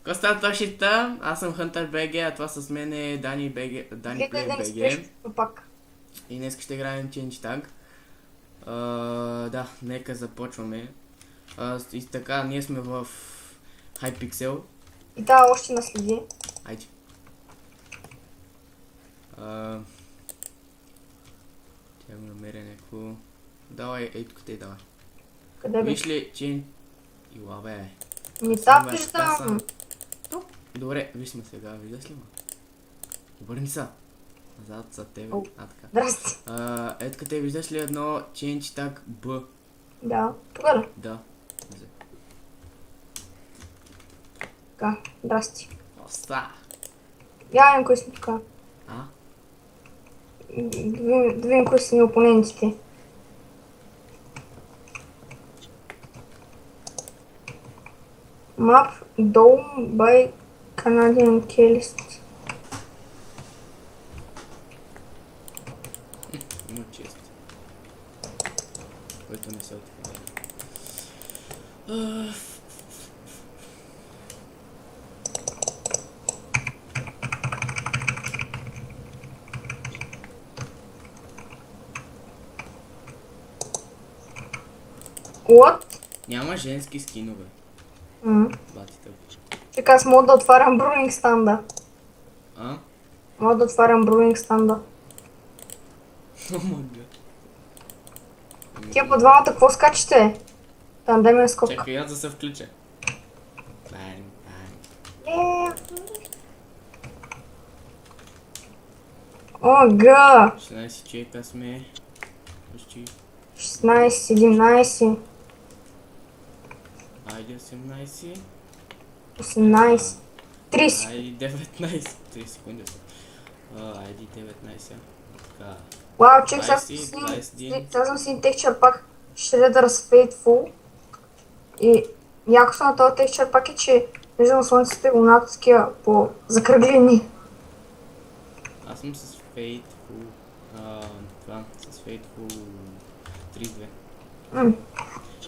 Коста Тошита, аз съм Hunter BG, а това с мен е Дани BG, Дани Плей да не BG. спреш пак. И днес ще играем Change Tag. Да, нека започваме. И така, ние сме в Hypixel. И да, още наследи. Айде. Тя го намеря някакво... Давай, ей тук те давай. Къде бе? Виж ли, Change... Ила бе. Ми да виждам. Добре, виж ме сега, виждаш ли ма? Обърни са. Назад за тебе. Така. Здрасти. Ето къде виждаш ли едно Change Tag B? Да, тук ли? Да. Така, здрасти. Оста. Я видим кои сме тук. А? Да видим кои са ни опонентите. Map Dome by Canadian Cellist. Има чест. Който не се отвори. What? Няма женски скинове. Батите. Чека, аз мога да отварям брулинг станда. А? Мога да отварям брулинг станда. Омага. Тия по двамата какво скачате? Там дай ми скопка. Чакай, аз да се включа. Бang, bang. Ога! 16 човека сме. Почти. 16, 17, Айде 18. 18, 30. Айде 19. 3 секунди са. Айде 19. Така. Вау, чек, 21. сега съм си текчър пак Shredder's Faithful. И якото на този текчър пак е, че виждам слънцето и луната такива по закръглени. Аз съм с Faithful. Това, с Faithful 3.2.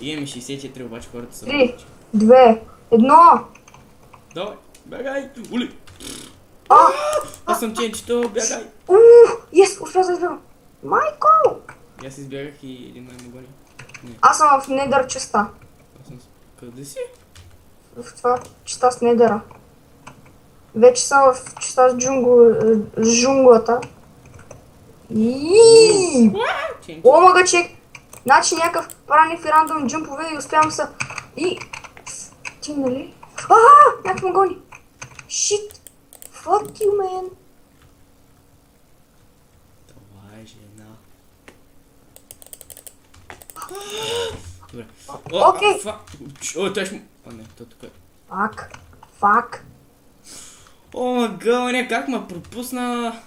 Имаме 64, обаче хората са 3, 2, 1. Давай, бягай, ули! А! Аз съм ченчето, бягай! Ес, успя да избягам. Майко! И аз избягах и един ме гони. Аз съм в недър частта. Аз съм... Къде си? В това частта с недъра. Вече съм в частта с джунглата. Иииии! Ченчето. Омага, чек! Значи някакъв прави в рандом джумпове и успявам са... И... Ти нали? Някакъв ме гони! Shit! Fuck you, man! Това е жена. Добре. Окей. О, той ще... О, не, то тук е. Fuck! О, гълня, как ме пропусна?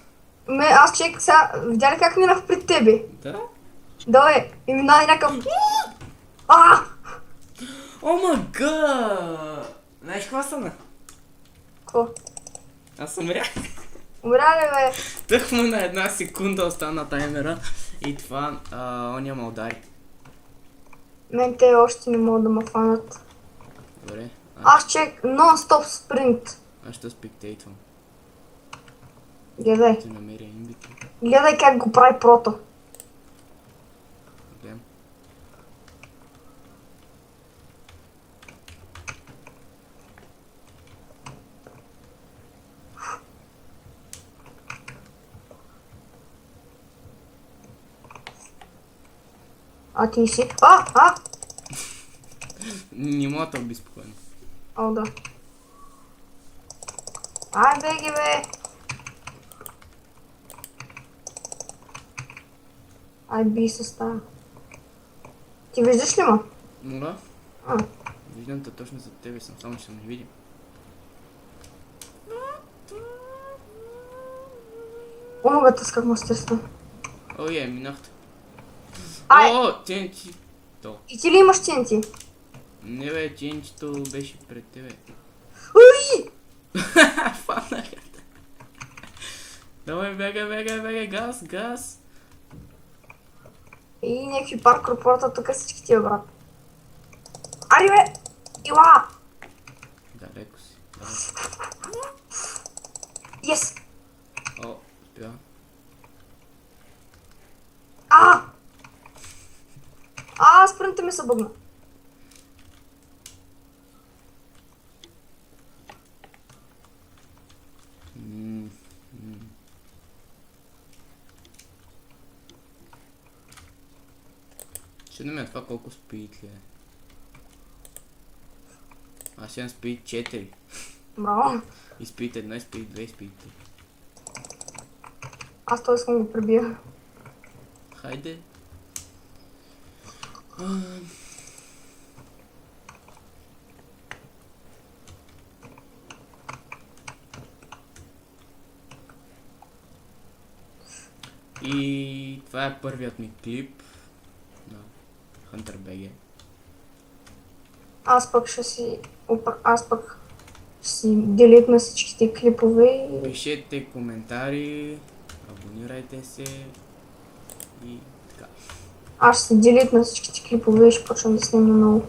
Аз чек сега... Видя ли как минах пред тебе? Да? Давай! И мина някакъв... О, мага! Знаеш какво стана? Какво? Аз умрях. Умря ли, бе? Тъкмо на една секунда остана таймера и това, он няма удари. Мен те още не могат да ме фанат. Добре, Аз чек нон-стоп спринт. аз ще спектейтвам. Гледай. Ще намеря имбито. Гледай как го прави прото. Гледам. А ти си... Не мога да уби спокойно. О, да. Ай, беги, бе! Ай, би се става. Ти виждаш ли ма? Да? А. Виждам те точно за тебе съм, само че съм не видим. Омага тъсках мастерство. О, минахте. Ай! О, ченчи. И ти ли имаш тенти? Не бе, ченчето беше пред тебе. Уи! Фанаха. Давай, бегай, газ. И някакви паркур порта тук всички тия, брат. Ари, бе! Ила! Далеко си. Yes! О, успя. Спринта ми се бъгна. Чудно ми е това колко спиит ли е. Аз имам спиит 4. Браво. И спиит 1, и спиит 2, и спиит 3. Аз той искам да го пребия. Хайде. И това е първият ми клип на Hunter BG. Аз пък ще си делитна всичките клипове и... Пишете коментари, абонирайте се и така. Аз ще си делитна всичките клипове и ще почвам да снимам много.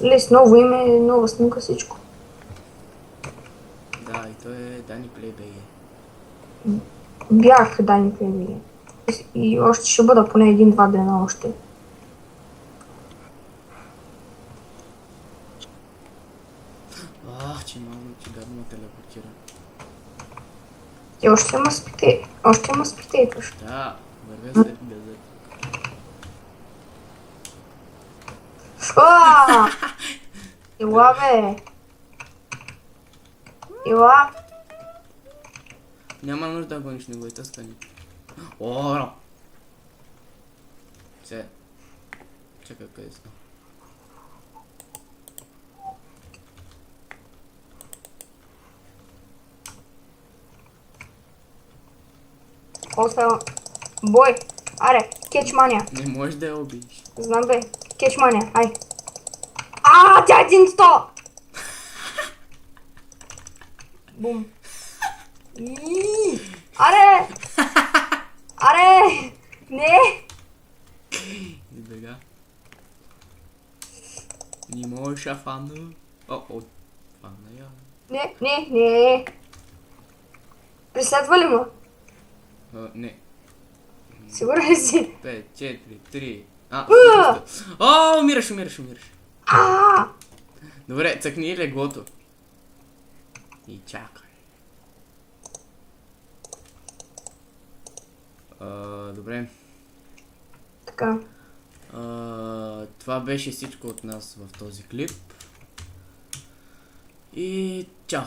Лист, ново име, нова снимка, всичко. Да, и то е Дани Play BG. Бях Дани Плей. И още ще бъда поне 1-2 дена още. Че малко ти гадно ме телепортира. И още има спитейкаш. Да, вървя след газет. Ила бе! Ила! Няма нужда да гониш неговите стани. О! Чакай, къде са? Остава. Бой! Аре, кетчмания! Не можеш да я убиеш. Знам бе, кетчмания, ай! Тя е 1-100! Бум! Аре! Аре! Не! Избега. Не можеш а фана. Фана я. Не! Преследва ли ме? Не. Сигурен ли си? 5, 4, 3. Умираш. Добре, цъкни леглото. И чакай. Добре. Така. Това беше всичко от нас в този клип. И чао!